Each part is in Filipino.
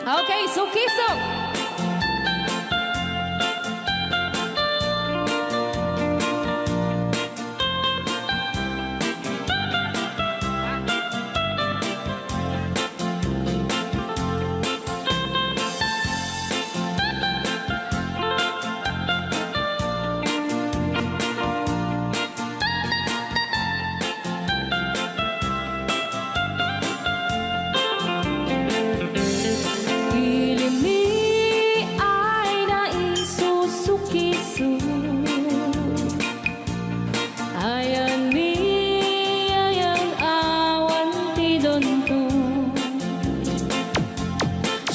Okay, Sukisuk.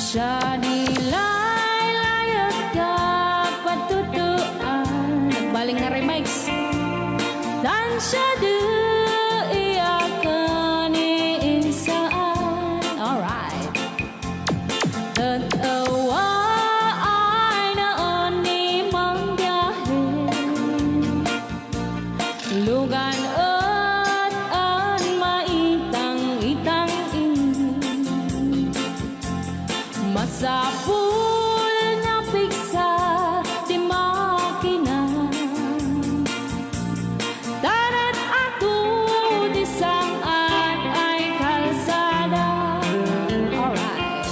Siya nilay-layat ka patutuan. Nagbaling na remix. Dan siya iyakan iinsaan. Alright. Tatawa ay naon ni mang biyahe. Lugan at an maitang-itang masapul na piksa di makina. Darat ato di saan ay kalsada. Alright.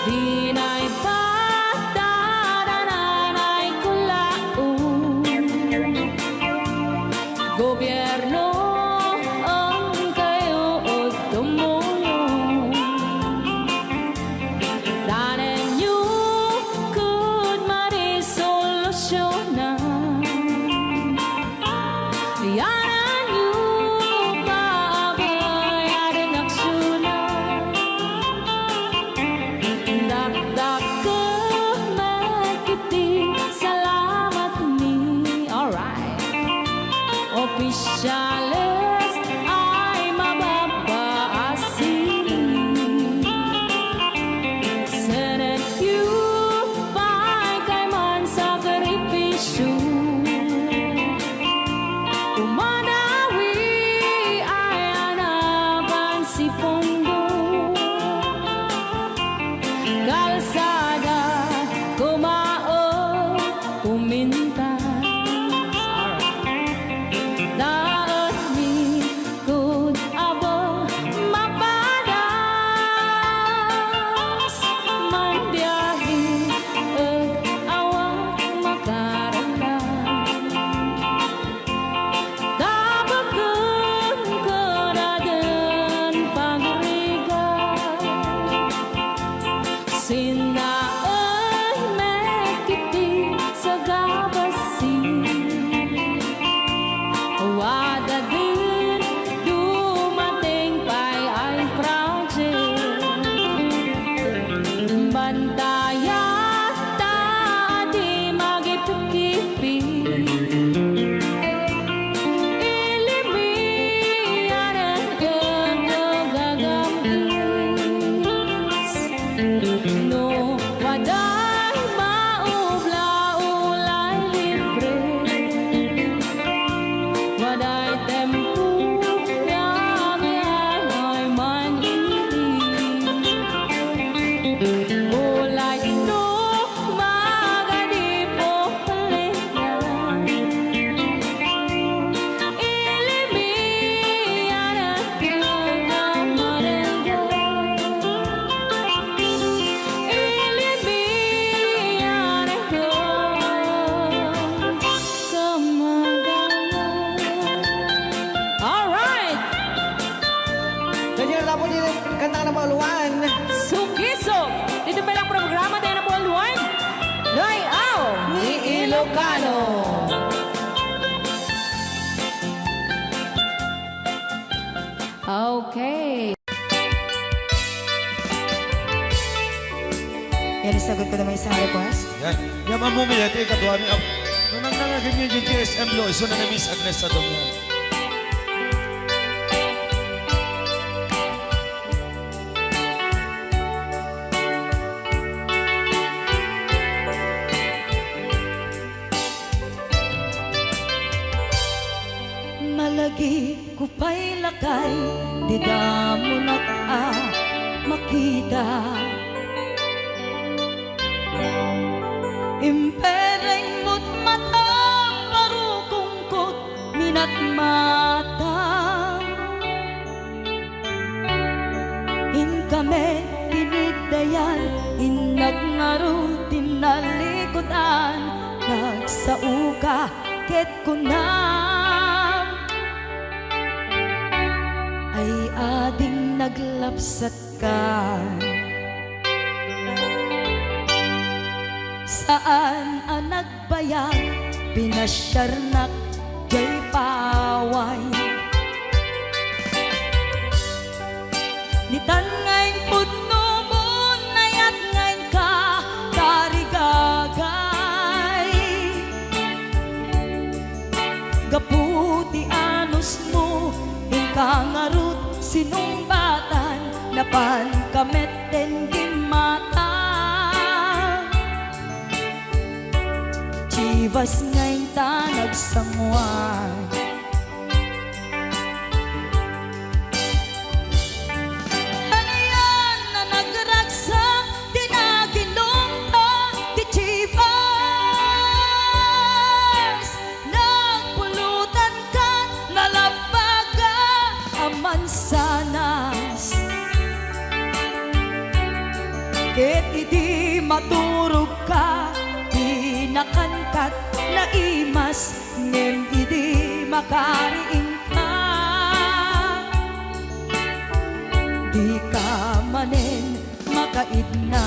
Di na'y patadanan ay kulaon. Gobyerno ang kayo o tumulong. Danan nyo could marisolusyonan. Yanan nyo paabayaran aksyonan. Dakdak ka magkiti, salamat ni. Alright. Opisyales ay mababaasin. Senate you pa'y kay man sakripisyo. Umanawi ay anaban si Pondo. Kalsada kumaon kuminta. Daan mi kud abo mapadas man biyahe ug awak makaramdam. Tabagan ko na din pagrigat. Sinaon mekiti sa gabasin. Wada din dumating pa'y ay project. Bantayat ta di magipikipi. Ilimiyan ang gagamis. No, waday maubla-ulay libre. Waday tempo yang ay manili. Ulay no magadi po palitan. Ilimiyan ang kagamarenga. Ilimiyan ang kamagalan. Alright! Ganyan na po din kanta ng pauluan. Sukisuk! Dito pa lang programa tayo na buwan-buwan. Layaw ni Ilocano. Okay. Yan, isagot ko naman isang request. Yan. Yan ang mumili. Ito ikaw ni Ab. Nung nangangagin yun yung TSM lo, iso na na Miss Agnes sa doon. Malagi ko pa'y lakay, di da mo makita. mata in kami pinigdayan in nagnarutin na likutan nagsauka ket kunam ay ading naglapsat ka saan ang nagbayag pinasyarnak jay paway nitan ngayon pudno mo nayat ngayon ka karigagay gaputi anus mo ingkangarut sinumbatan napan kamet din mata Chivas ngayon ta nagsangwan ano yan na nagragsak dinaginom ta di Chivas nagpulutan ka nalabaga aman sanas ket idi maturog ka nakankat na imas ngem idi makariing ka di ka manen makaidna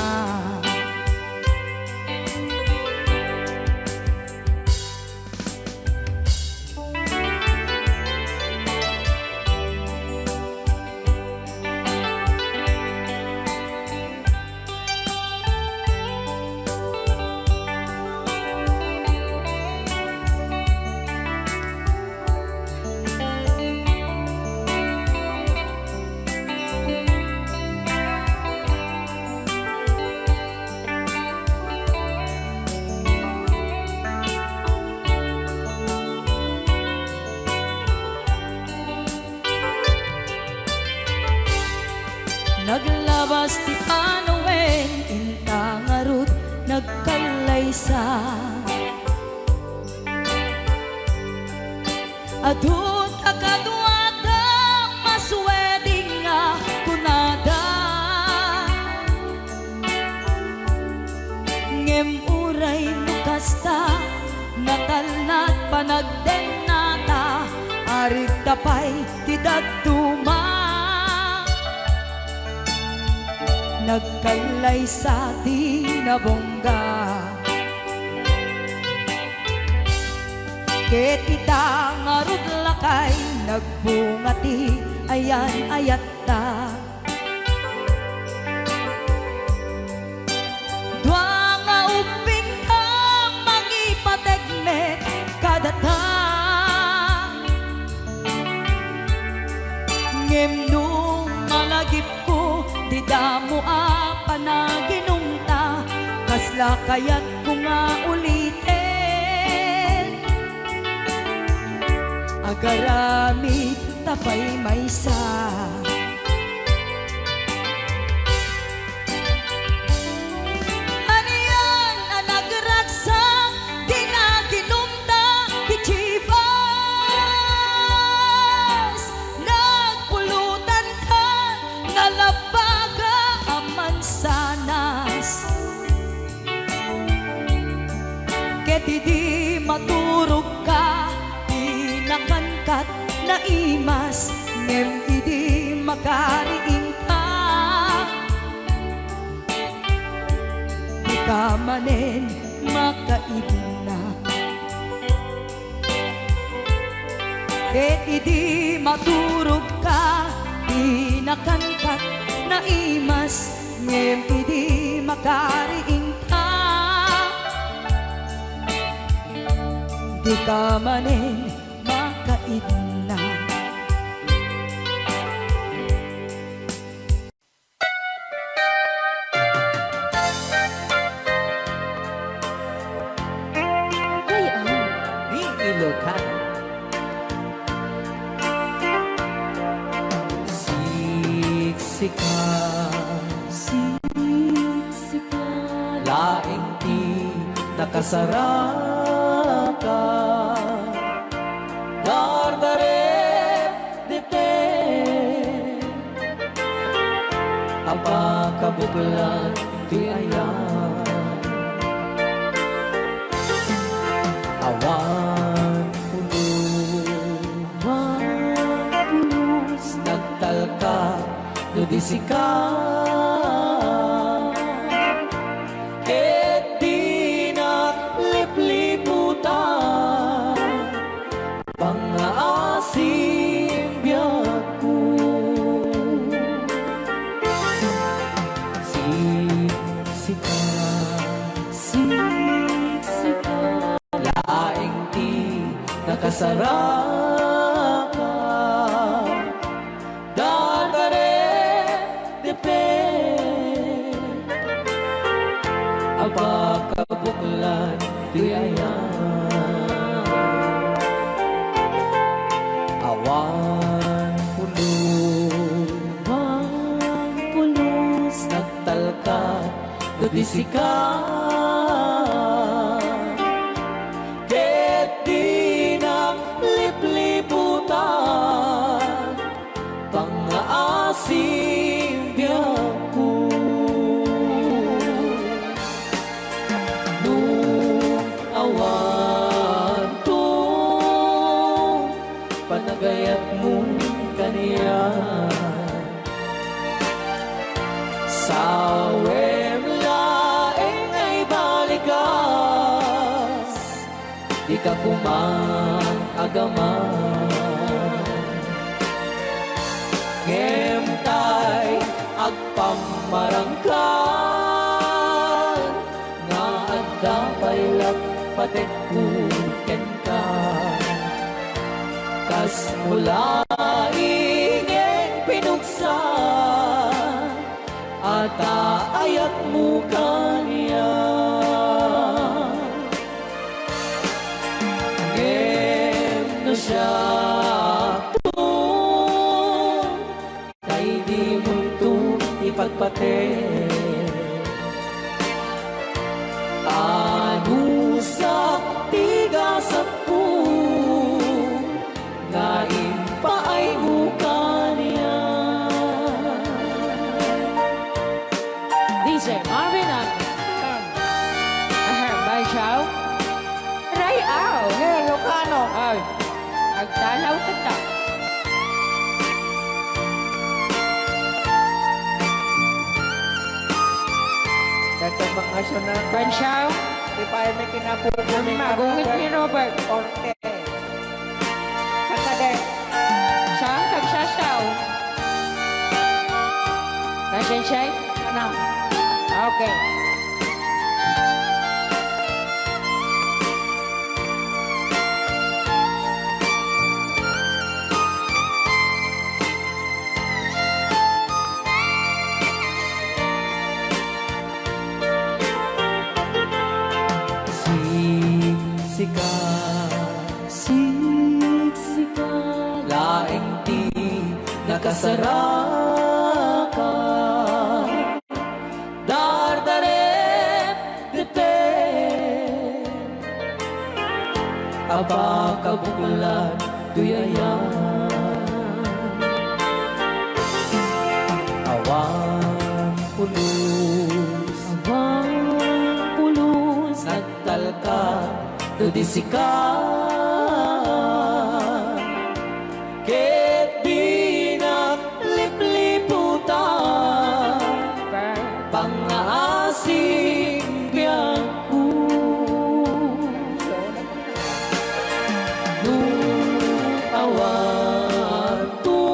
naglabas ti panawen intangarut nagkalaysa adun akaduada masweding nga kunada ngem uray mukasta natalnat panagdenata arig tapay ti daduma nagkalay sa di nabongga ket ita ngarud lakay nagbungati ayan ayatta dua nga uping ka mangipategmet kadata ngem nung malagip ko di damo panaginungta kasla kayat ko nga ulitin agaramit tapay maysa ano yan ang nagragsak di naginumta di Chivas nagpulutan ka nalabaga aman sanas ket idi maturog ka di nakankat na imas ngem idi makariing ka di ka manen makaidna ket idi maturog ka di nakankat na imas ngem idi makariing ka di ka manen makaidna Ilocano Siksika Siksika laing ti nakasaraka Darda Apakabuklan di ayan. Awan pulos nagtalka no di sika. Ket di naglipliputan pangaasim biyak ko. Siksika, siksika, laing di nakasaraka. Dadare depe, apakabuklan di ayan. Awan pulos nagtalka no di sika. Ket di naglipliputan pangaasim biyak ko. Nung awan to panagayat mo kaniya sa laeng ay balikas, di ka kumang agaman. Ngemtay agpamarangkan nga adda paylap patek kuken ka. Kas mula ingeng pinuksa at ayat mo kaniya. Ngem na siya kay di mo ito ipagpate. Ano sa tigasat po nga impaay mo kaniya. DJ Marvin at Bay Chow. Ray Ao. Ilocano. Ay, agtalaw ka ta. Dato mga syonan. Bay Chow. Di pa ay may kinapupunin. Magungit ni Robert. Orte. Sakade. Siyang kagsasaw. Nasyan siya? Ano? Okay. Siksika, siksika, laing di nakasaraka. Dardaret depe, apakabuklan duyayan. Awan pulos nagtalka no di sika. Ket di naglipliputan pangaasim biyak ko. Nung awan to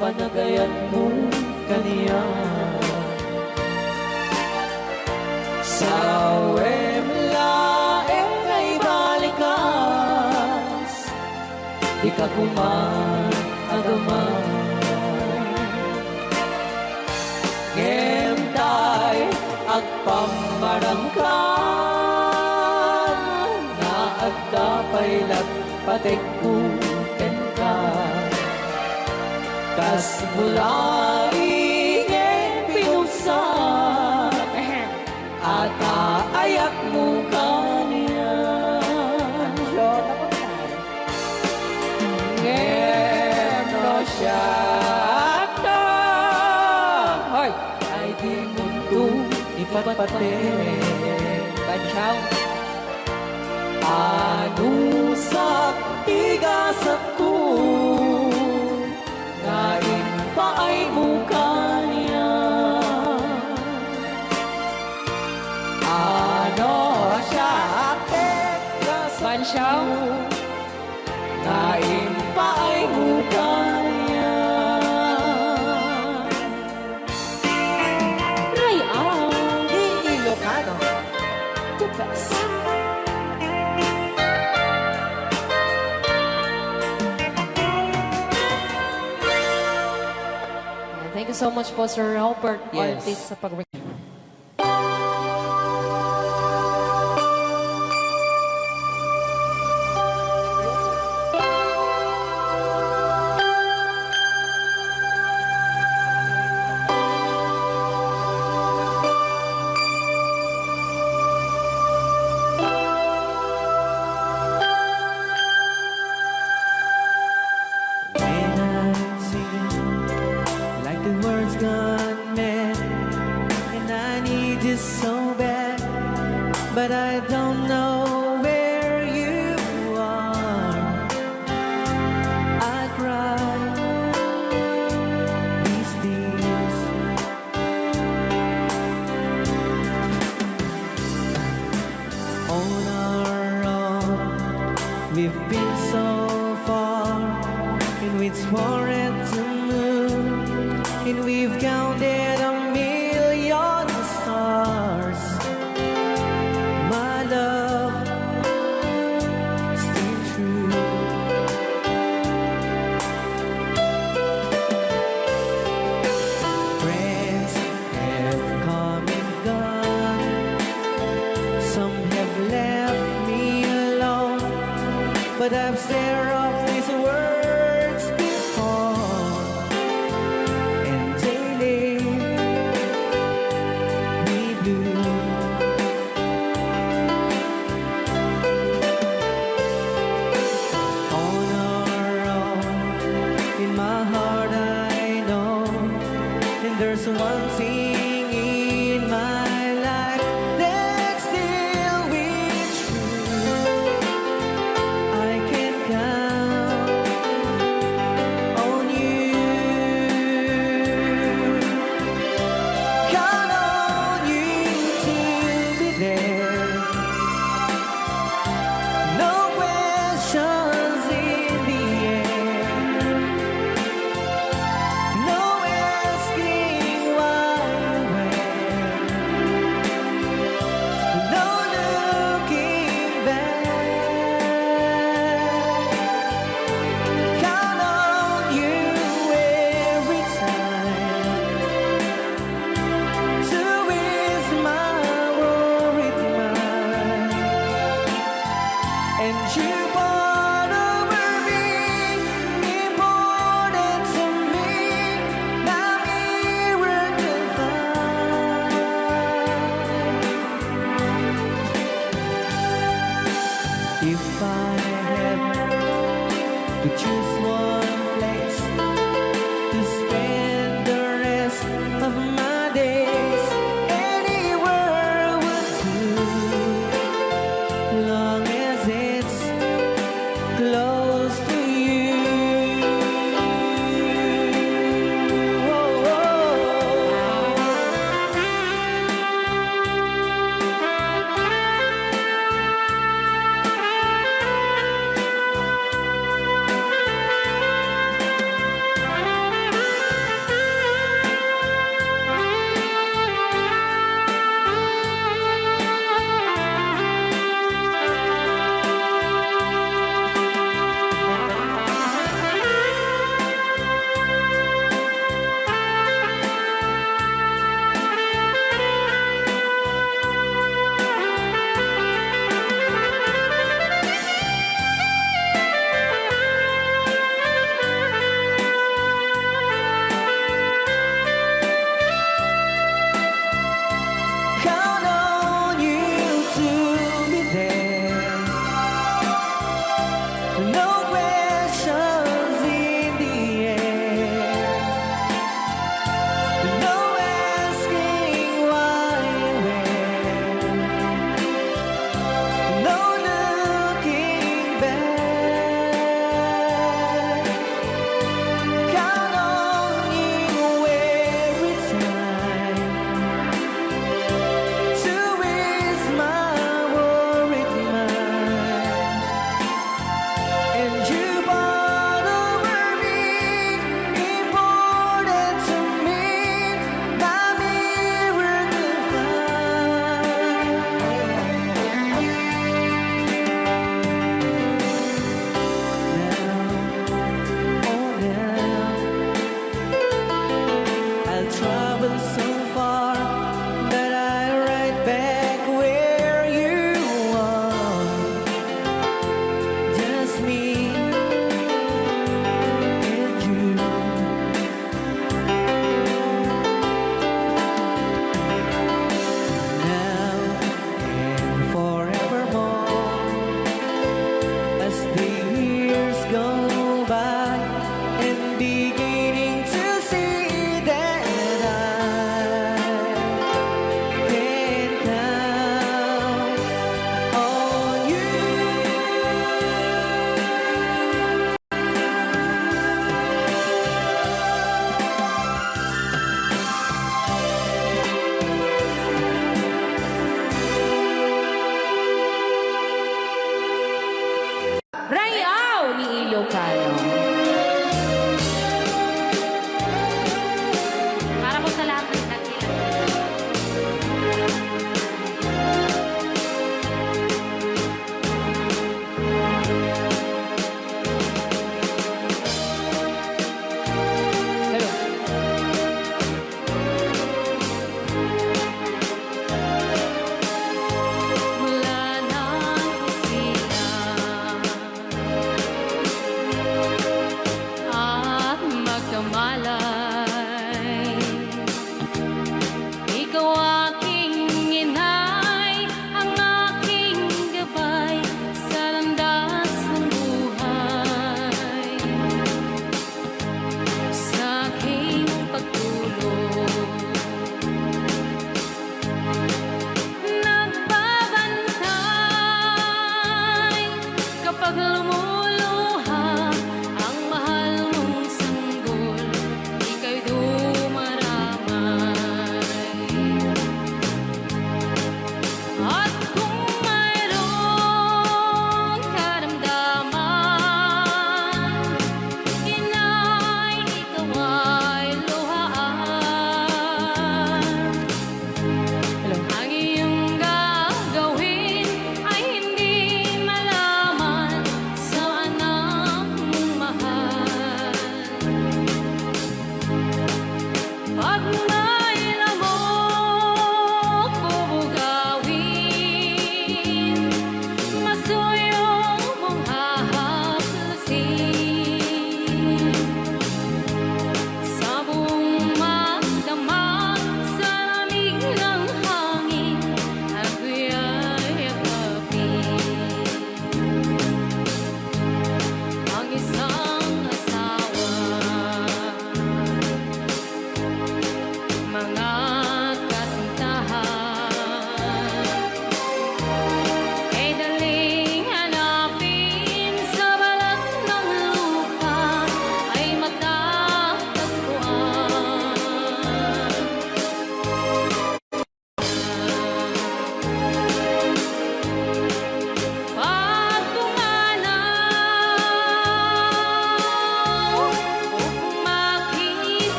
panagayan mo kaniya sa laeng ay balikas, di ka kumang agaman. Ngemtay agpamarangkan na agdapay patek kuken ka. Kas mula ingeng pinusa at ayak mo kaniya. Ngem no siya patpating. Banchaw. Ano sa tigasat ko, ngayon pa ay mukha niya. Ano siya tigasat Banchaw. ko, ngayon pa ay mukha niya. Ray, aw. Ilocano. The best. Thank you so much po, Sir Robert Yes. Ortiz, sa pag When I'm singing, like the words gone mad, and I need you so bad, but I don't know where you are. I cry these tears. On our own, we've been so far, and we've sworn to move, and we've counted a million stars. My love, still true. Friends have come and gone, some have left me alone, but I've stared off these words before, and they leave me blue. On our own, in my heart I know, and there's one thing in my life that still be true. I can count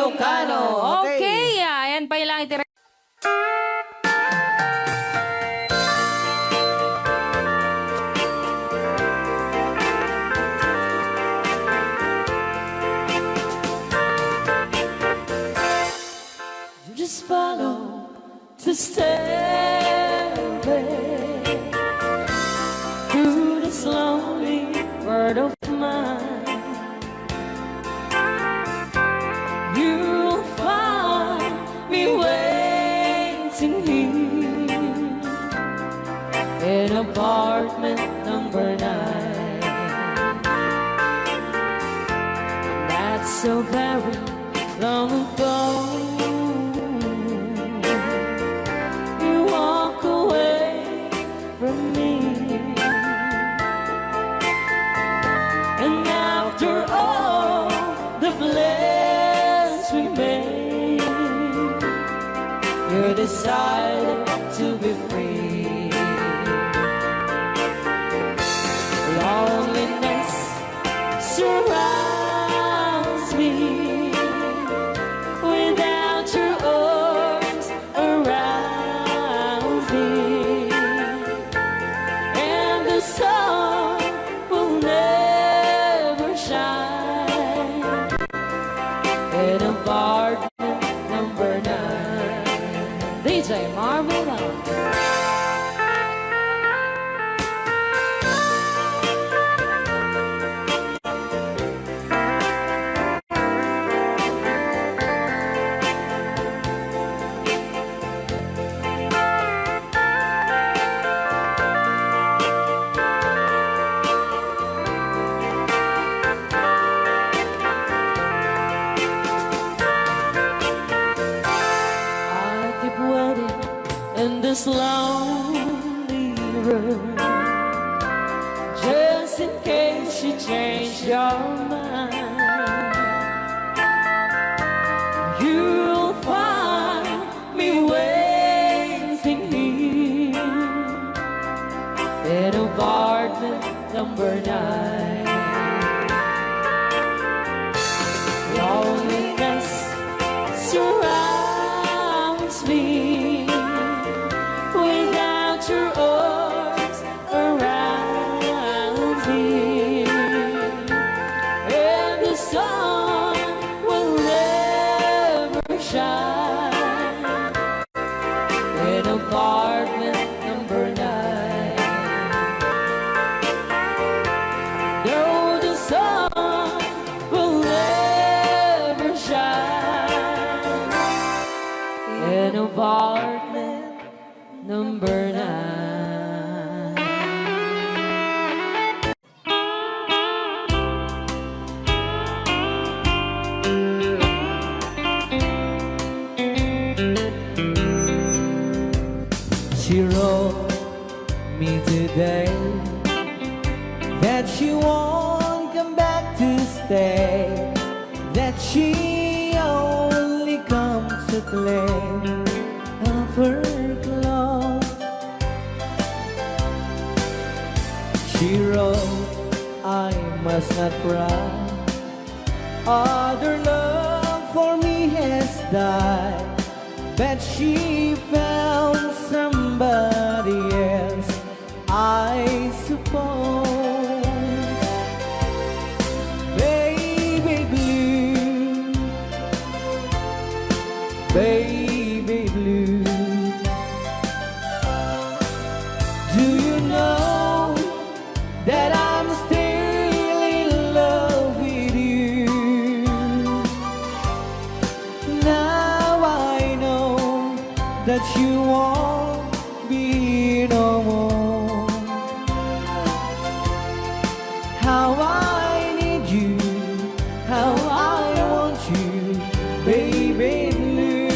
Ilocano. Okay, ayan pa ilang itira. Just follow the stairway through this lonely world of mine. You'll find me waiting here in apartment number 9. That's so very long ago. You walk away from me, and after all the plans we made, you decided to be free. Loneliness surrounds me without your arms around me, and the sun will never shine in apartment number 9. DJ Marvel. In this lonely room, just in case you change your mind, you'll find me waiting here in apartment number 9. Loneliness surrounds me without your arms around me, and the sun will never shine in apartment number 9. No, the sun will never shine in apartment number 9. She wrote me today that she won't come back to stay, that she only comes to claim of her clothes. She wrote, I must not cry, other love for me has died, but she found somebody else, I suppose. Baby blue, baby blue, do you know that I'm still in love with you? Now I know that you won't be here no more. How I need you, how I want you, baby blue.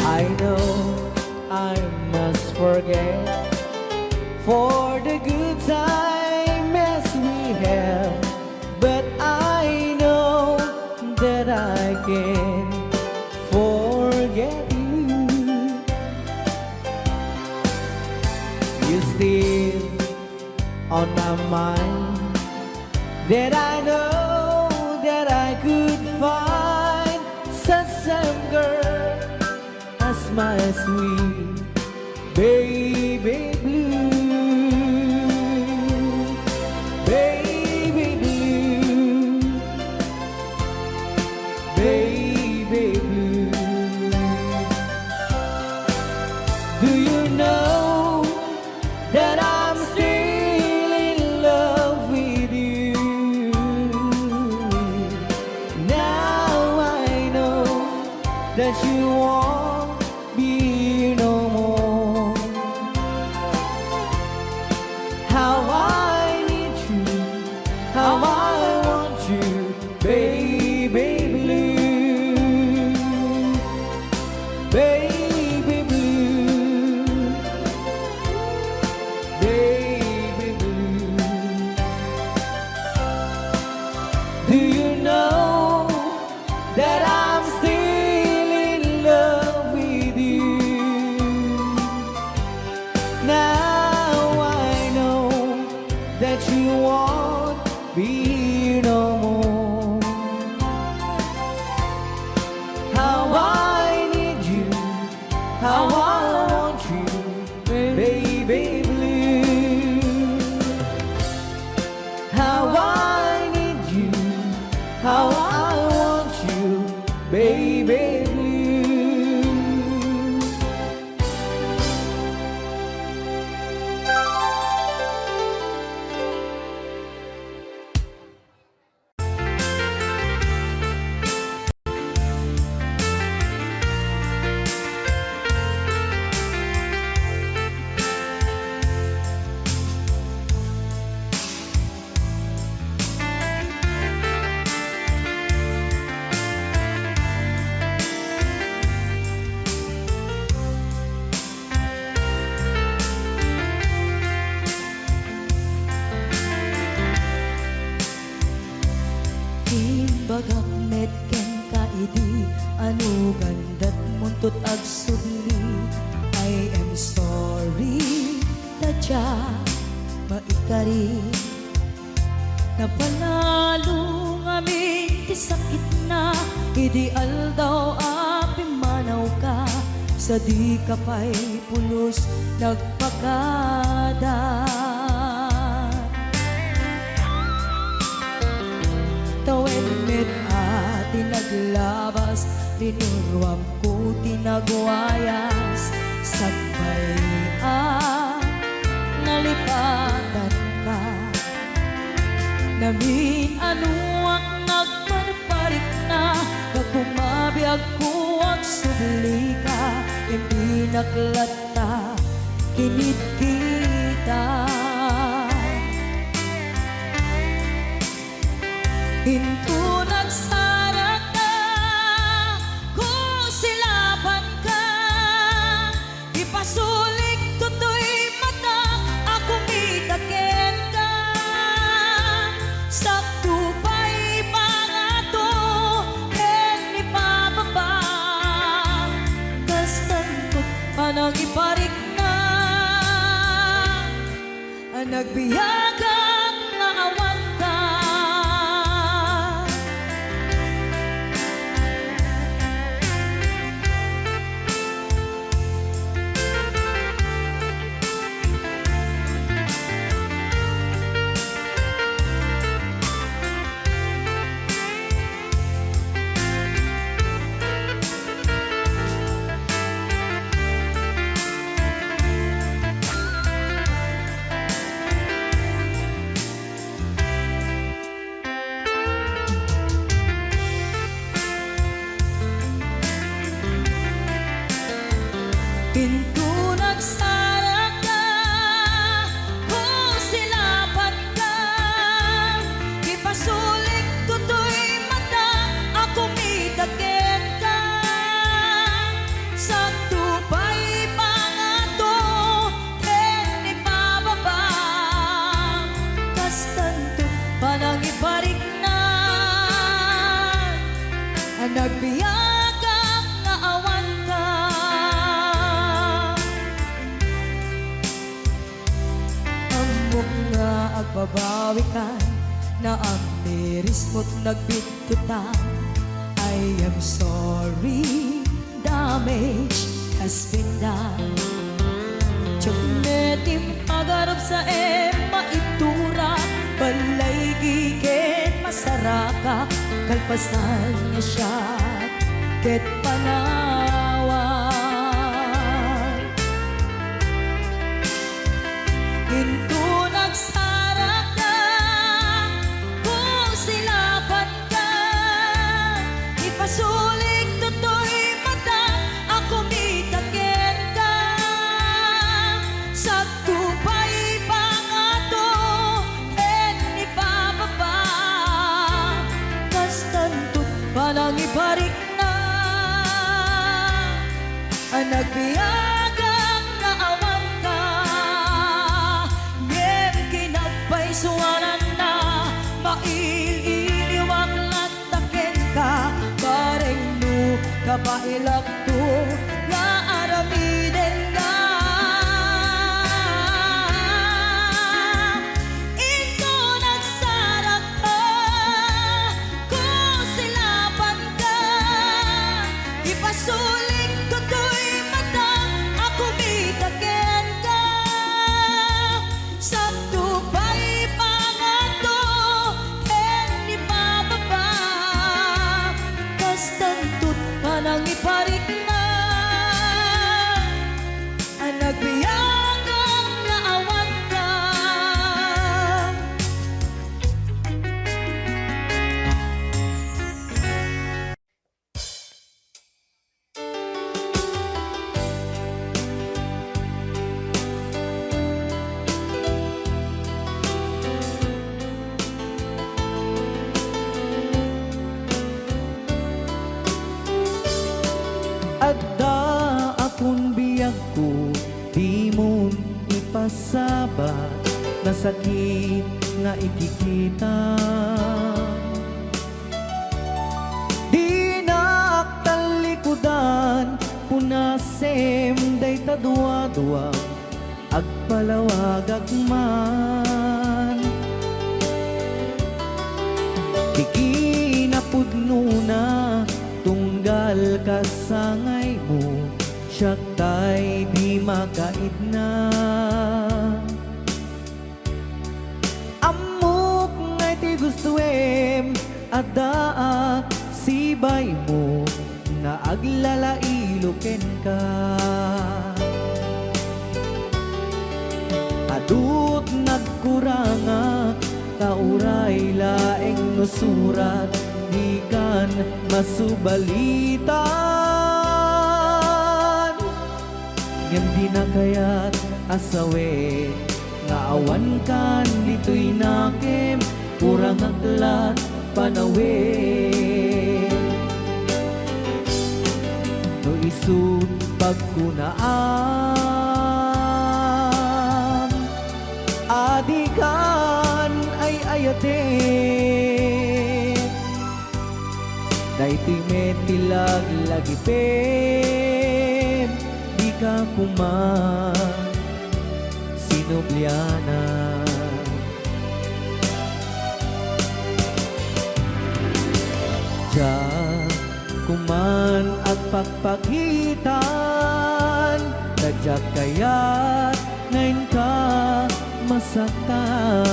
I know I must forget for the good time as we have, but I know that I can forget you. on my mind, that I know that I could find such same girl as my sweet baby blue, baby blue, baby blue. Do you know that I'm still in love with you? Now I know that you won't be here no more. How I need you, how I want you, baby blue, baby blue, baby blue. Do you know that I'm still in love with you? Now I know that you won't be here no more. How I need you, how I want you, baby blue. How I need you, how I want you, baby blue. Bagak met ken kaidi anu gandat muntut ag sudli. I am sorry tadya maikari napanalo ngamin ti sakit na ideal daw api manaw ka sa di kapay pulos nagpagada. Tawen met ati naglabas, tinuruam ko tinagwayas. Sagbay nalipatan ka. Namin ano ang nagparparik na, pagkumabiyag ko ang subli ka. Hindi naklata, kinit kita. Hinto nagsarag na, kung silapan ka. Ipasulik tutoy mata, ako mitakin ka. Sakto pa'y pangato, ken ipababa. Kastantot panang iparik na, ang nagbiyagang na awan ka. Pinto nagsarag na, kung silapan ka. Ipasulik tutoy mata, ako mitakin ka. Sakto pa'y pangato, ken ipababa. Kastanto panang iparik na, ang nagbiyagang na awan ka. mabawi ka na ang miris mo't nagbitutan. I am sorry, damage has been done. Tiyagnetim agarap sa maitura, balay gigit masaraka, kalpasan niya siya ket panawan. Into nagsarak ka, kung silapan ka, ipasulik tutoy mata, ako mitakin ka. Sa tupay pangato, en ipababa, kastantot palang iparik na, ang nagbiyagang naawan ka. Ngem kinagpaisuanan na, maililiwag lataken ka, bareng no kapailak to, nga aramiden ka. Ito nagsarak ka, kung silapan ka, ipasulik tutoy mata, ako mitaken ka. Sa tupay pangato, ken ipababa, kastantot panang iparik na, ang nagbiyagang naawan ka. Adda akong biyag ko, di mo ipasabat na sakit nga ikikita. Di naktalikudan, punasem day tadua-dua, agpalawag agman. Di kinapudno na, tunggal kasangay mo, siya tay di makaid na. Amok ngay ti gustuem, adaa sibay mo, na aglalailuken ka. Adut nagkuranga, kauray laeng nusurat, di kan masubalitan. Ngem di na kaya't asawe, nga awan kan dito'y nakem, kurang aklat panawe. No isut pagkunaam, adikan ay ayate. Daytoy metilag lagi pem, di ka kuman sinubliana. Diyan kuman at pagpagitan, dadyak kaya't ngayon ka masaktan.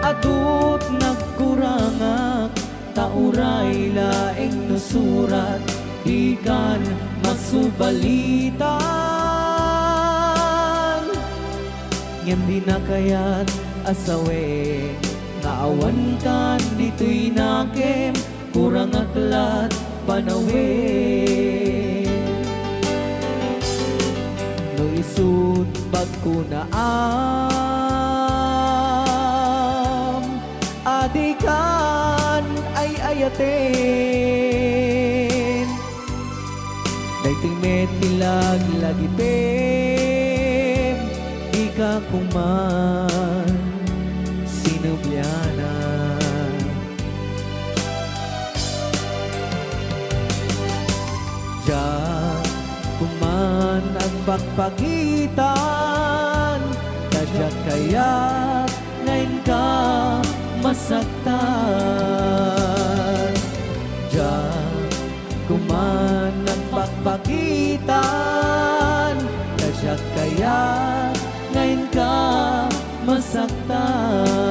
Adut nagkurangak, tauray laeng nusurat, di kan masubalitan. Ngem di na kaya't asawe, nga awan kan dito'y nakem, kurang aklat panawe. No isut pagkunaan, adikan ay ayatin dayting metilag lagipim ika kuman sinubyana Diyan kuman ang pagpagitan Tadyak kaya ngayon ka masaktan Diyan kuman ang pagpagitan Tadyak kaya ngayon ka masaktan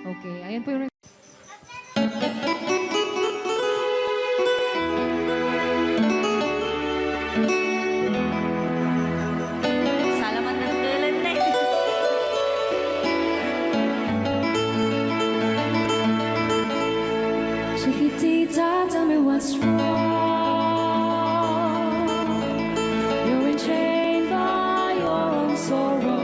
Okay, ayan po yung... Salamat ng tulad na Chiquitita, tell me what's wrong. You're enchained by your own sorrow.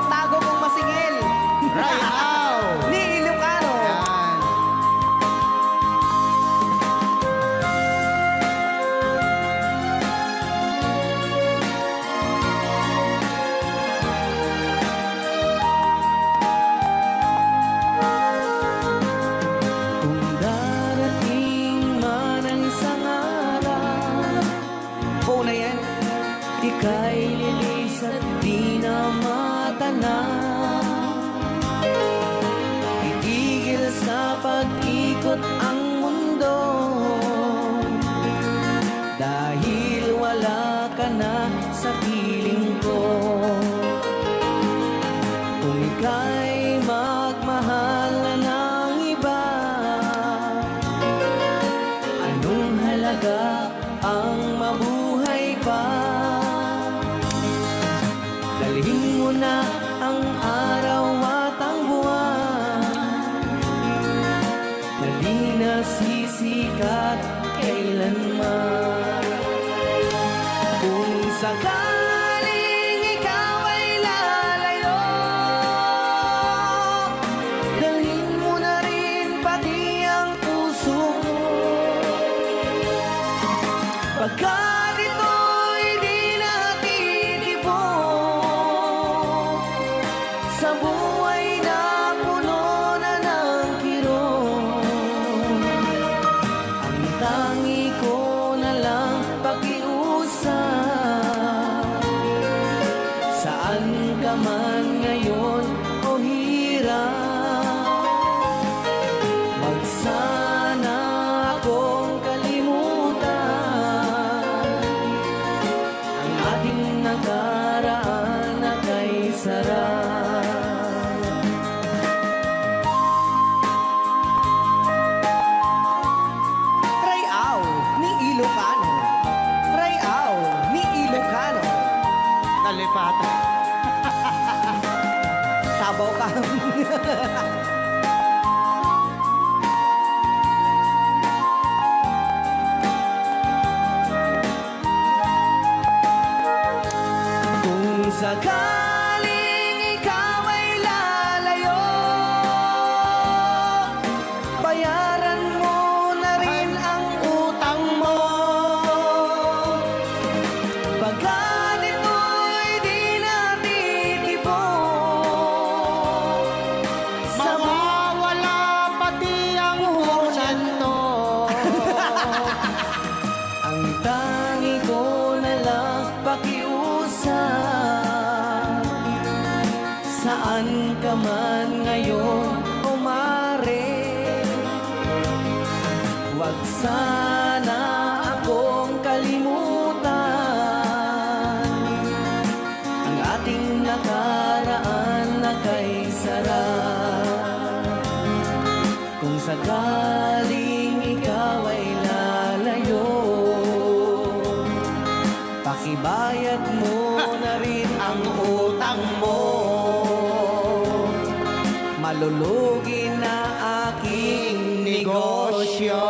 ang tago kong masingil. Right now! Ni Ilocano. Yan. Kung darating man ang isang araw, Phone na yan. ika'y lilis at di na matanaw. Itigil sa pag-ikot ang mundo, dahil wala ka na sa piling ko. Kung ika'y magmahal na ng iba, anong halaga ang mabuhay pa? Dalhin mo na ang araw at ang buwan, na di nasisikat kailanman. Kung sakaling ikaw ay lalayo, dalhin mo na rin pati ang puso mo. Pagkat ito'y di natitibok sa buhay na puno na ng kirot, ang tangi ko na lang pakiusap. Saan ka man ngayon o hirap, wag sana akong kalimutan ang ating nakaraan na kay sarap. Rayaw ni Ilocano. Rayaw ni Ilocano. Nalipatan. Tabaw ka. Kung sakaling ikaw ay lalayo, bayaran mo na rin ang utang mo. Pagkat ito'y di natitibok sa Mawawala pati ang porsyento. ang tangi ko na lang pakiusap. Saan ka man ngayon o mare, wag sana akong kalimutan ang ating nakaraan na kay sarap. Kung sakaling ikaw ay lalayo, pakibayad mo na rin ang utang mo. Malulugi na aking negosyo.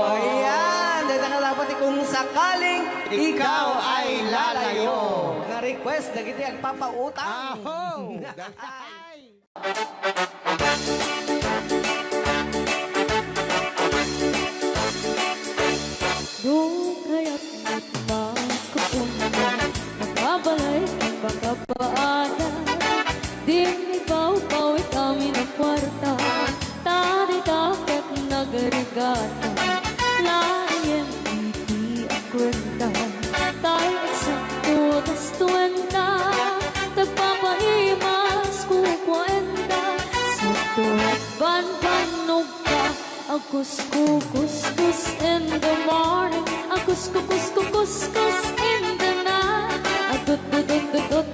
Ayan. Dahil nakalapat kung sakaling Ikaw ay lalayo. Nga request na giti ang papautang. Aho! Doon kaya't magkapunta, nakabalay ang pagkapaada. Dinibaw-bawi kami ng kwarta, tadi-dapat nagarigata. Layan iti ang kwenta, tayo eksakto tas 20. Tagpapaimas ko kwenta, sakto ban-banog ka. Akus-kukus in the morning, akus-kukus in the night. Adut-dut-dut-dut,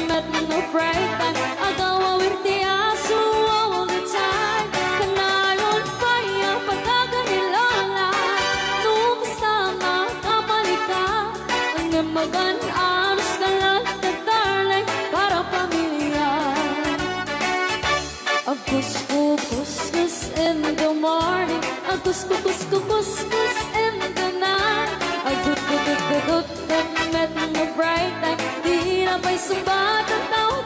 met no break time. Agaw awirti aso all the time. Kanayon pa yung pagkaganilala, nung sama kapalika. Ang magan-anos ka lang na darling, para pamilya. Akus-kukus in the morning, akus-kukus in the night. Adut-dut-dut-dut, met no break time. Di na pa'y subat ang tao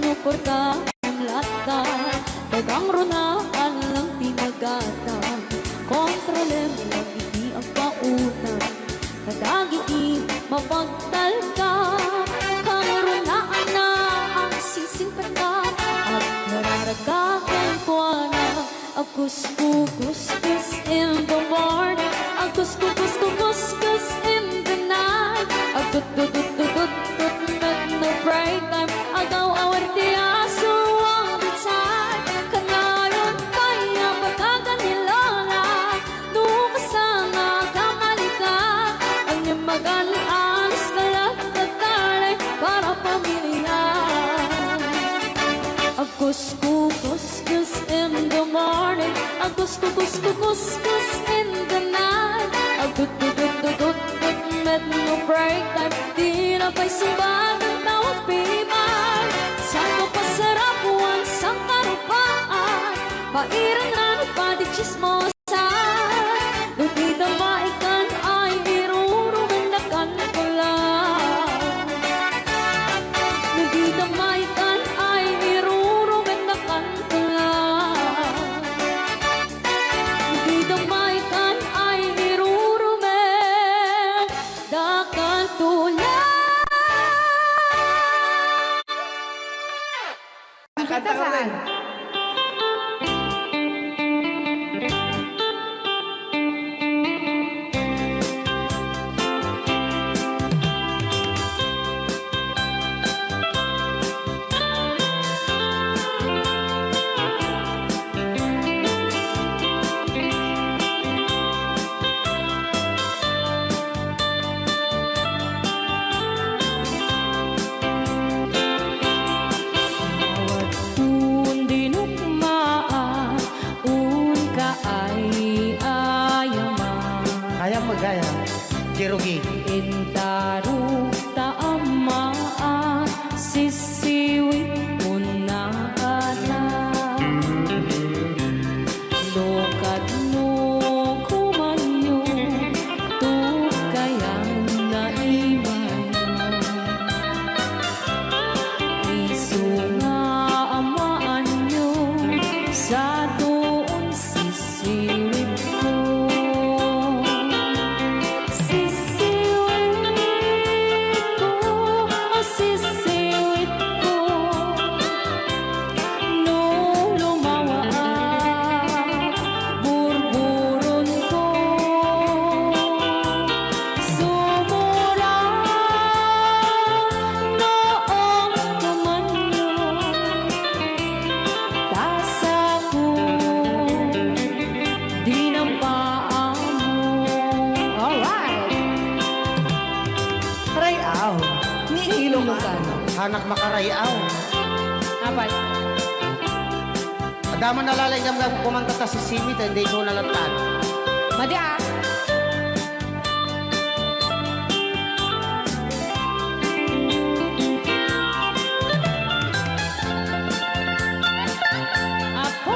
nuporta ang lata dagang runaan lang tinagata kontroler lang iti ang pautang kadagiti mapagtal ka kang runaan na ang sisingpata at nararagahan ko na Akus-kukus in the morning Akus-kukus in the night Agtut-tut-tut-tut at no break time Agaw awar di aso ang bitay Kanayon kaya pagkaganilala Nukasanga kamalika Ang nimagalas kalat at talay Para pamilya Akus-kukus in the morning Akus-kukus in the night Agtut-tut-tut-tut at no break time Di na pa'y sumbat ang tawag pimay Saan ko pasarapuan sa karupaan Pairang rano pa di chismosa Lutita maikan ay irurumendakan ko lang Lutita maikan ay irurumendakan ko lang Lutita maikan ay irurumendakan ko lang Kanta ka rin. Bawat un dinukmaan, un ka ay ayaman. Kaya magaya. Jerogi. Intaru taamaan, sisiwit mo na ala. Lokat no kumanyo, tukayan na imayan. Isu nga amaan nyo sa doon sisiwit ko Sisiwit ko, sisiwit ko No lumawa at burburon ko Sumura noong kumanyo Tasa ko, di ng paa mo Alright! Rayaw. Ni Ilocano. Hanak makarayaw. Apat. Adaman nalalay nga kumanta ta si Simit, hindi ko nalantan. Madi ah! Apo.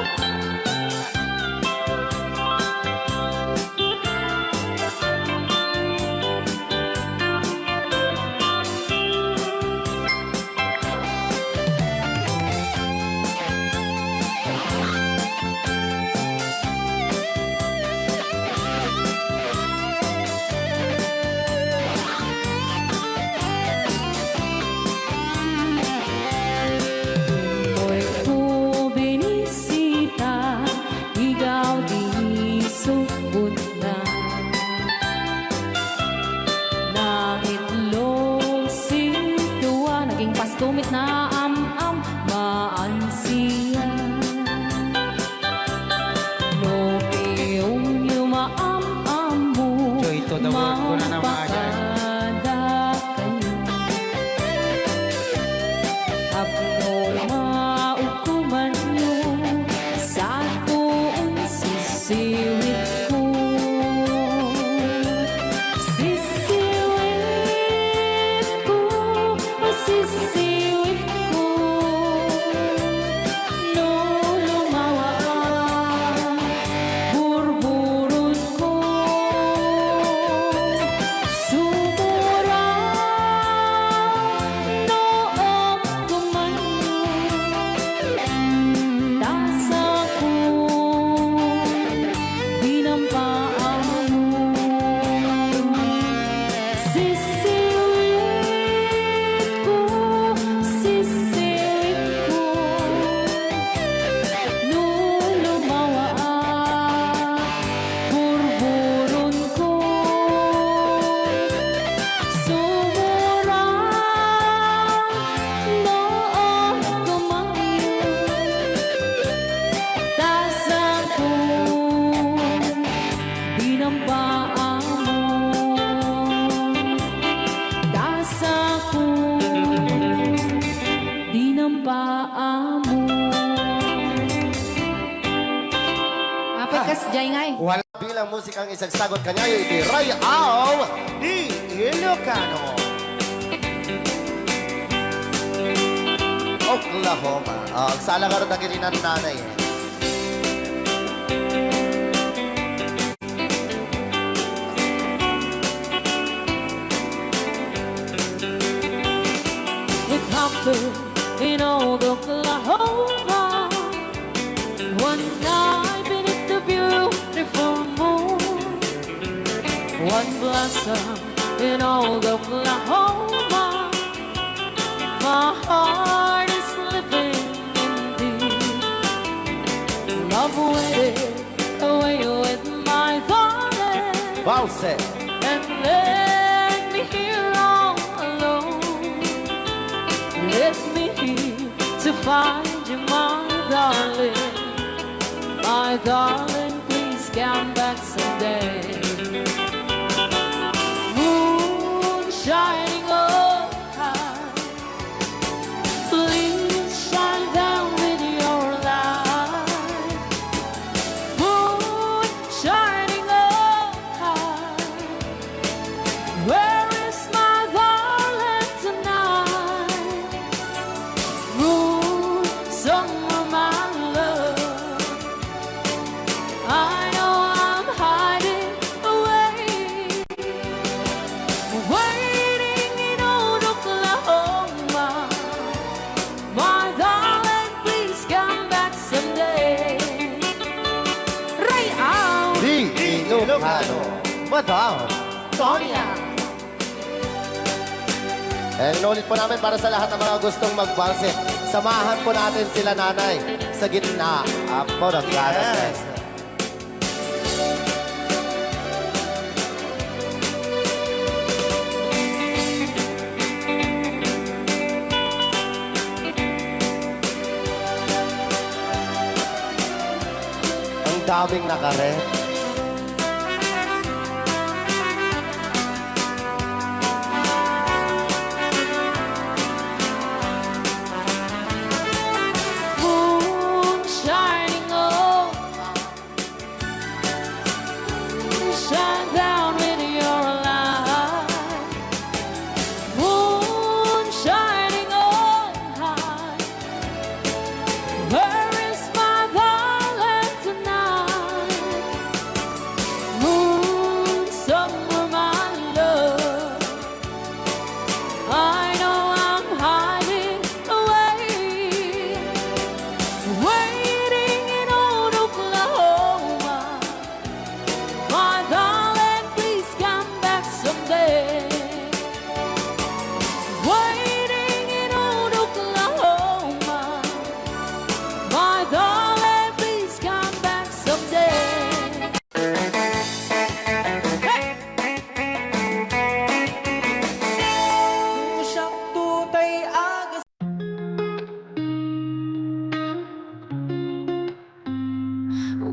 amo. Apat kas jay ngay. Wala bilang musikang isang sagot kanya iti Rayaw di Ilocano. Oklahoma. Ang sala ka rin nagilinan nanay. It happened in old Oklahoma one night beneath the beautiful moon. One blossom in old Oklahoma. My heart is living indeed. Love waited away with my darling Balse. and left me here all alone. Left me here to find you, my darling. My darling, please come back someday. Moon shining up high, please shine down with your light. Moon shining up high, where is my darling tonight? Moon, somewhere my love, I know I'm hiding away, waiting in old Oklahoma. My darling, please come back someday. Ray out, Di Ilocano. Madam Sonia. Inulit po namin para sa lahat ng mga gustong magbalse. Samahan po natin sila nanay sa gitna po ng Yes. Ang daming nakaret. moon shining up, shine down with your light. Moon shining up high, where is my darling tonight? Moon, somewhere my love, I know I'm hiding away, waiting in old Oklahoma. My darling, please come back someday. Waiting in old Oklahoma. My darling, please come back someday. Usap tutay agas.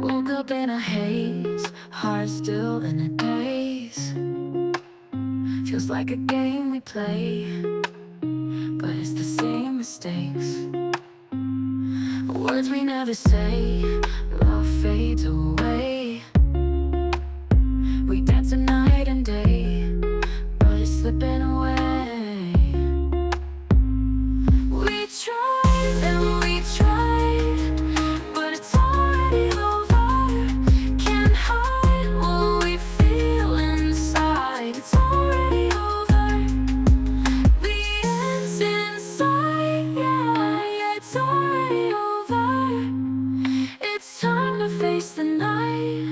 Woke up in a haze, heart still in a daze. Feels like a game we play, but it's the same mistakes. Words we never say, love fades away. We dance a night and day, but it's slipping away. We tried and we tried, but it's already over. Can't hide what we feel inside. It's already over. The end's inside, yeah, it's already over. It's time to face the night.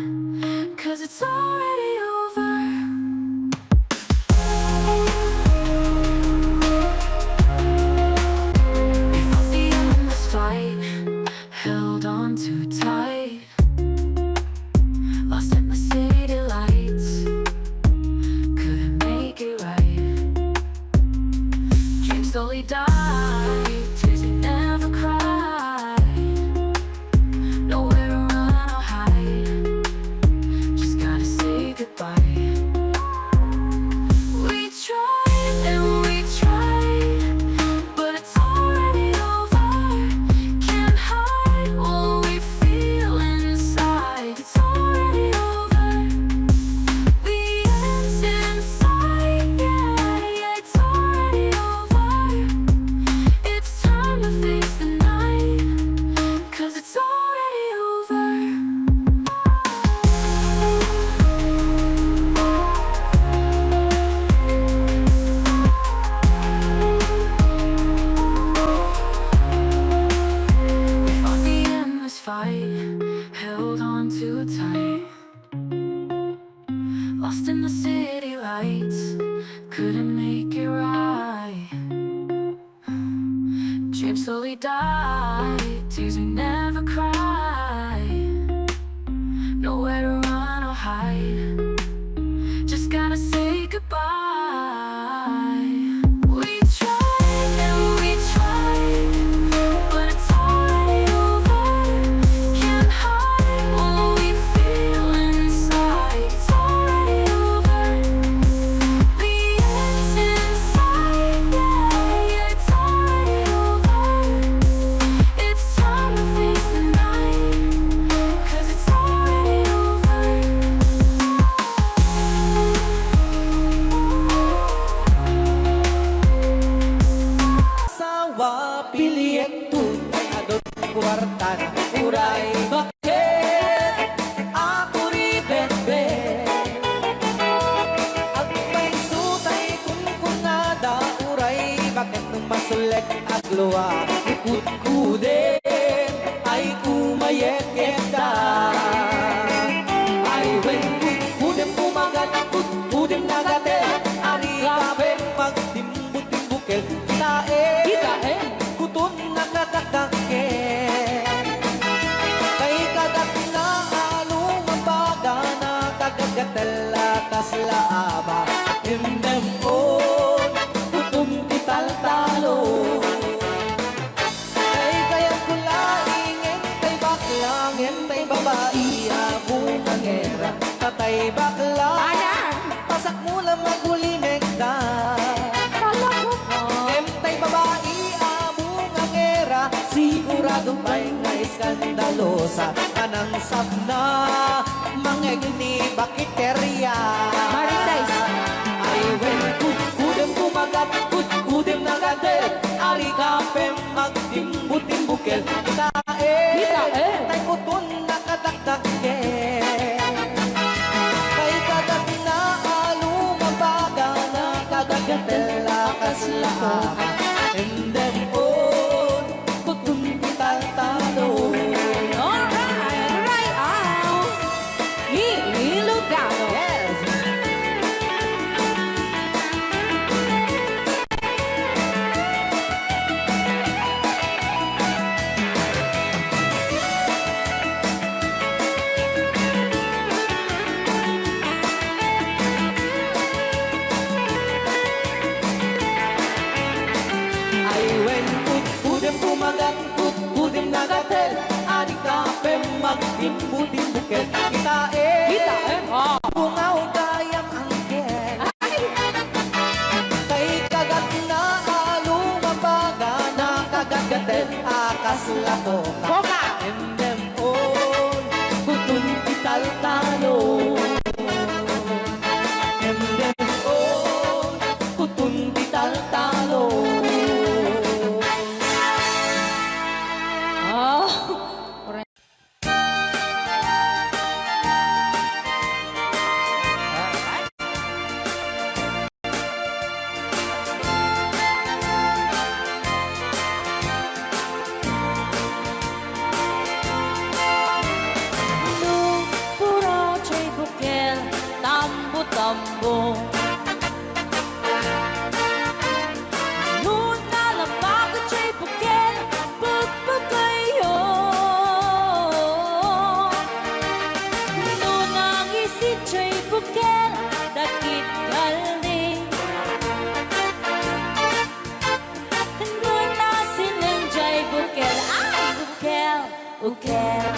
die. Tears we never cry. Nowhere to run or hide. Just gotta say goodbye. We tried and we tried, but it's already over. Can't hide what we feel inside. It's already over. The end's inside, yeah, it's already over. It's time to face the night, 'cause it's already over. Sawa piliyek tunay adot kwarta na uray. Bakit ako ribetbe? At may sutay kung kunada uray. Bakit nung masulek at luwa ikut-kudin ay kumayek-yekda. Ay when kut-kudin pumagat, kut-kudin nagate. Ari kabe magtimbut-timbukel. Kitae, kutun nakadakdaken. Kay kagat na along mabaga na kagagatel atas laaba. Himdem on, kutun kital-talo. Kay kaya kulaingin, kay baklangin, kay babae, abong ang era. Tatay bakla, pasak mo lang magulimig na. Tay babae, among ang era. Sigurado pa'y nga iskandalosa. Anang sabna, mangeg ni bakiterya. Ay when kudem kumagat, kudem nagadet. Ari kapem magtimbut-timbukel. Kitae, tay kutun nakadakdaken. Kay kagat na alumabaga na kagagatel akas laaba. And then on, kutun kital-talo. Alright, out. Ilocano. Yes! Ay when kudem pumagat, kudem nagatel. Adi kapem magtimbut-timbukel. Kitae, bungaw kayang angkel. Kay kagat na alumabaga na kagagatel akas lakoka. And then on, kutun kital-talo. And then on, kutun kital-talo. Puro chay bukel, tambo-tambo. Nuna labago chay bukel, pagpagayo. Nuna ngisi chay bukel, dakit galing. Nuna sineng chay bukel, ay bukel, bukel.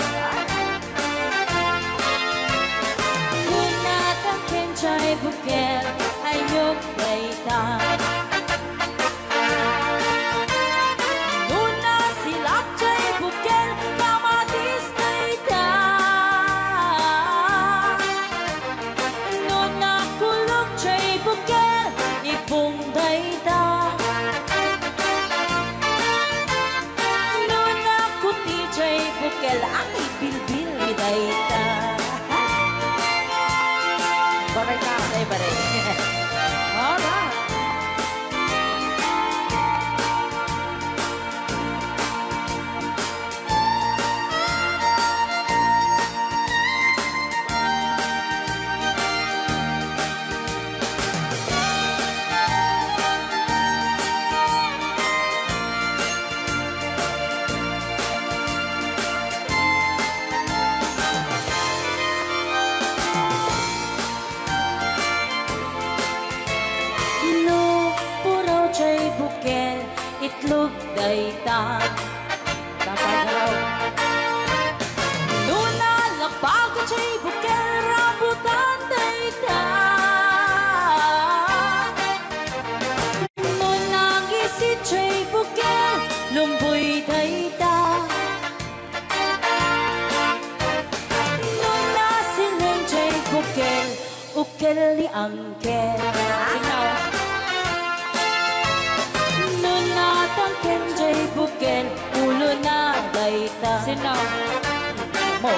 Chay bukel ay yok baita. Nuna silak chay bukel kamatis baita. Nuna kulog chay bukel ipong baita. Nuna kuti chay bukel ang ibilbil baita. Baray na, baray. Alright. bukel ni angkel. Nunatang kenjay bukel, ulo na dayta. Sinaw. Mo.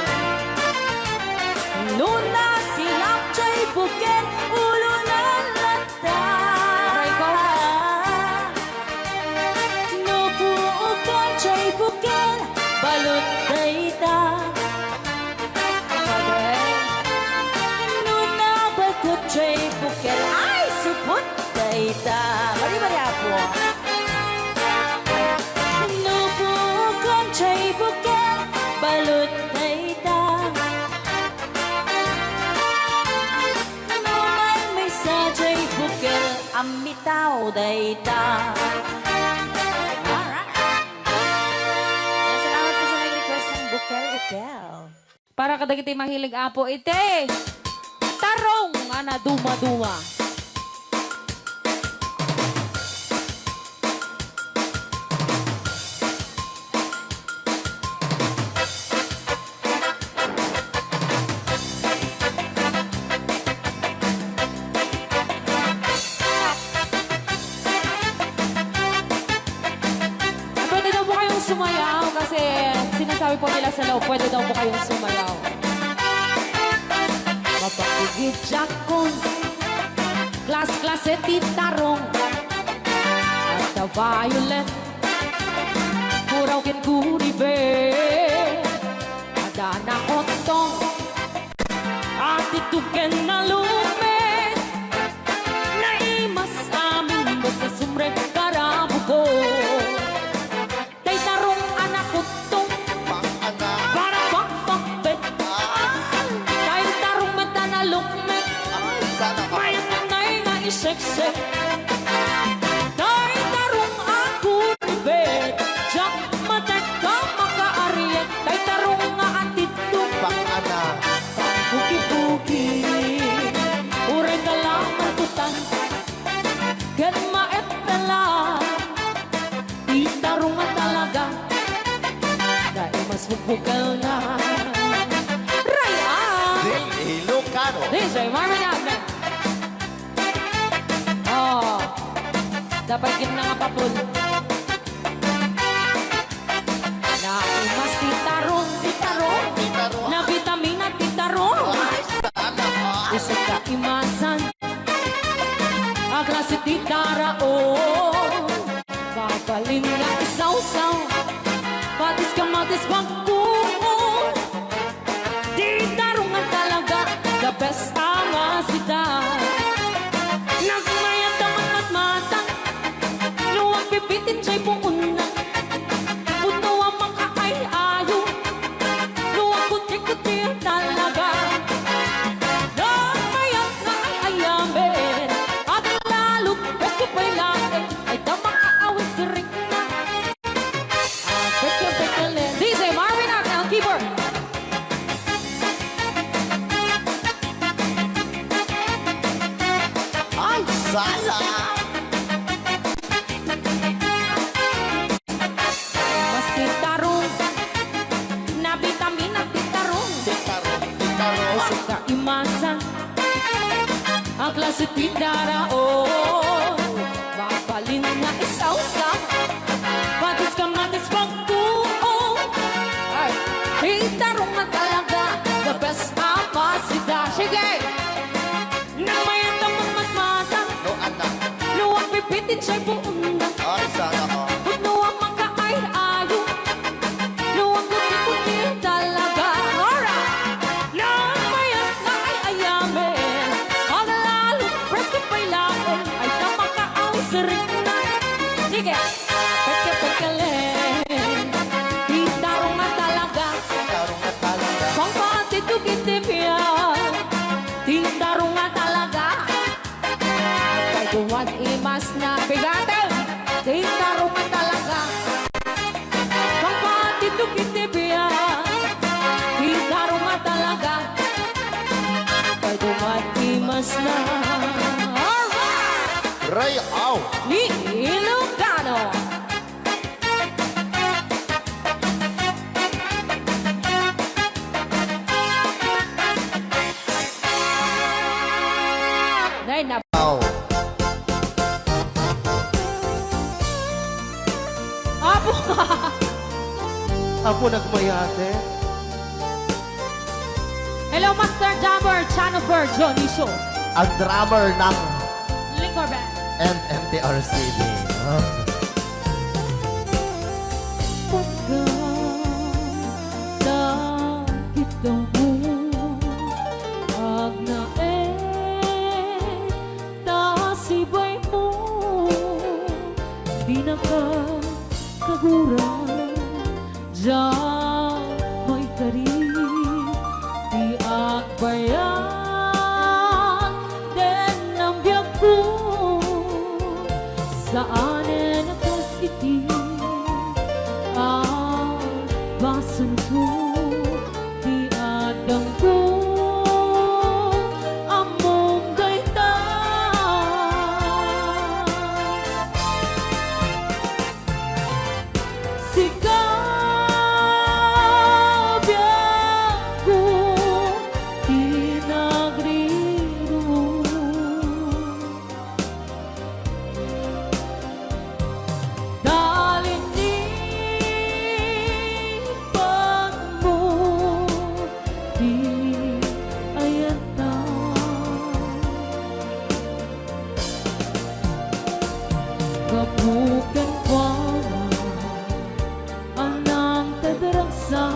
Nuna silap jay bukel, ulo na lata. Nupuukan jay bukel, balot dayta. Nuna bakot jay bukel, ay supot dayta. Mari-mari ako. Nupuukan jay bukel, balot dayta. Numan may sa jay bukel, amitaw dayta. Salamat po sa nag-request ng bukel-ukel. Para kadagiti mahilig apo ite. Tarong ana duma-duma. Pwede daw po kayong sumayaw kasi sinasabi po nila sa loob, pwede daw po kayong sumayaw. Mapakigit jakon, klas-klase titarong. At the violet, puraw kin kuribe. Ada na otong, at ituken na lume. Naimas amin, basta sumre karabugo. Tay tarong anak utong, Pang-anak. para pakpakbet. Tay tarong mata na lume. Sana ka. May nanay nga iseksek. Tay tarong ako ribet. Jack matek ka makaariet. Tay tarong nga atitong. Pang-anak. Puki-puki. Ure ka lang matutan. Gan maet pala. Di tarong nga talaga. Dahil mas bukal na. Raya! Ilocano. DJ Marvin Abner. Oh, dapat yun na nga papul. Na imas titarong, titarong. Titarong. Na vitamina titarong. Ay, sana ka. Isa ka imasan. Agrasi titara, oh. Papalin na isaw-saw. Patis ka matis pagkuon. Titarong nga talaga. The best ang asidad. Nagmayat ang matmatang. Luwag pipitin siya'y puuna. Puno ang mga ay-ayo. Luwag kuti-kuti ang talaga. Nagmayat na ay-ayamin. At lalo't best ko pa'y lain. Ay damang aawis rin na. Peke-peke-len. DJ Marvin Abner, ang keyboard. Ay, sana. Mas titarong. Na vitamina titarong. Titarong. Titarong. Sa kaimasan, ang klase tindara, oh. Mapalin na isaw-saw, patis ka matis pagkuo. Ay, titarong na talaga, the best apasida. Sige! Nang mayat ang matmata, No, anak. luwag pipitin siya'y buunda. Ay, sana ka. Puno ang mga ay-ayo, luwag kuti-kuti talaga. Alright! Nang mayat na ay-ayamin, ang lalo, presko pa'y lain, ay tamakaawis rin na. Sige! Peke-peke-len, titarong na talaga, Titarong na talaga. pangpatitugitipya, titarong na talaga. Kay duwan imas na bigatin, titarong na talaga. Pangpatitugitipya, titarong na talaga. Kay duwan imas na. Alright! Ray, aw. Ni Ilocano. Apo nagmayate. Hello, Master Jammer, Chanover, Johnny Show. Ang drummer ng Liquor Band. MTRCB. Pagkadakit daw mo agnae tasibay mo di nakakagura diyan mo'y kari di agbayan den ang biyak ko saan akas iti ang basan ko di adang ko among gaita sikabyak ko di nagriro dalin di pag mo di ayata kabukan kwa anang tadaragsa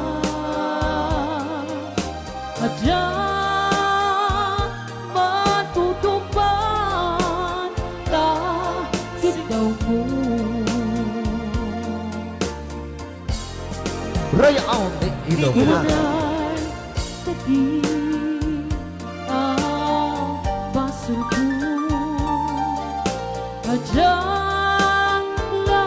adyan matutupan takit daw mo Rayaon ni Ilocano. Igunay tadi ang baso ko adyan la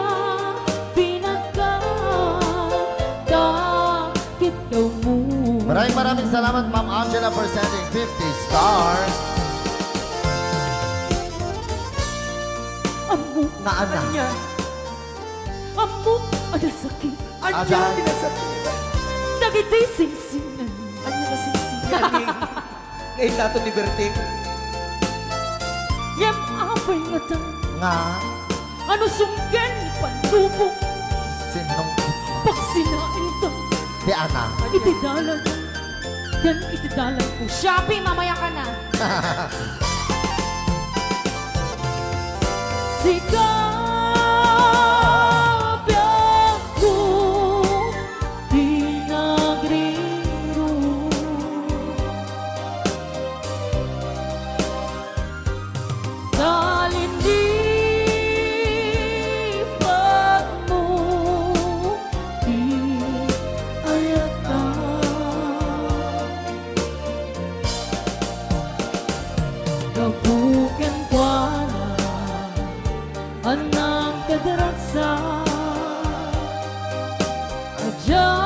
pinagkadakit daw mo Maraming salamat, Ma'am Angela, for sending 50 stars. Amo Na anak. amo ada sakit Ajan. dagiti singsingan Ano na sisiyan ni? Ngayon nato ni Berting. yam apay nga ta Nga. ano sunggan ni pandubok Sinong pag sinain ta di anak. itidalan yan itidalan ko Shopee mamaya ka na sikabyak ko di nagriro dalin di pag mo di ayata kabukan kwa na anang kadaragsa adyan